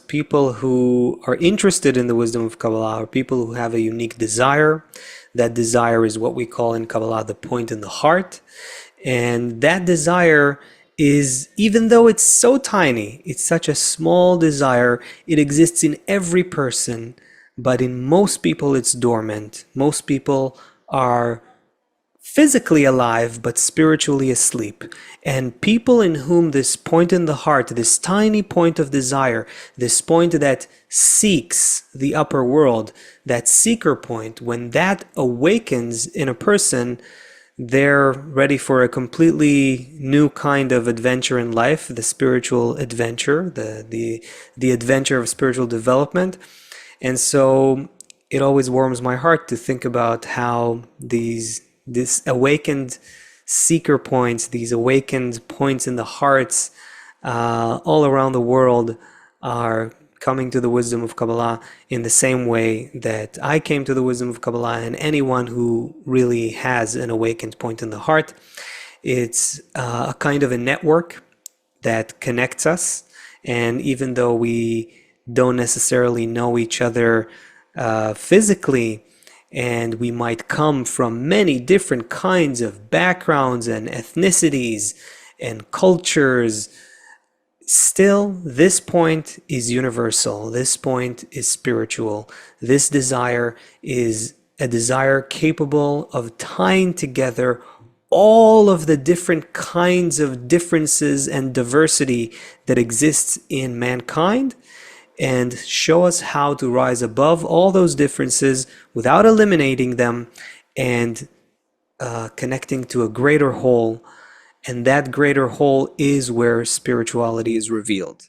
people who are interested in the wisdom of Kabbalah are people who have a unique desire. That desire is what we call in Kabbalah the point in the heart. And that desire is, even though it's so tiny, it's such a small desire, it exists in every person, but in most people it's dormant. Most people are physically alive but spiritually asleep. And people in whom this point in the heart, this tiny point of desire, this point that seeks the upper world, that seeker point, when that awakens in a person, they're ready for a completely new kind of adventure in life, the spiritual adventure, the adventure of spiritual development. And so it always warms my heart to think about how this awakened seeker points, these awakened points in the hearts all around the world are coming to the wisdom of Kabbalah in the same way that I came to the wisdom of Kabbalah, and anyone who really has an awakened point in the heart. It's a kind of a network that connects us, and even though we don't necessarily know each other physically, and we might come from many different kinds of backgrounds and ethnicities and cultures, still, this point is universal. This point is spiritual. This desire is a desire capable of tying together all of the different kinds of differences and diversity that exists in mankind, and show us how to rise above all those differences without eliminating them, and connecting to a greater whole. And that greater whole is where spirituality is revealed.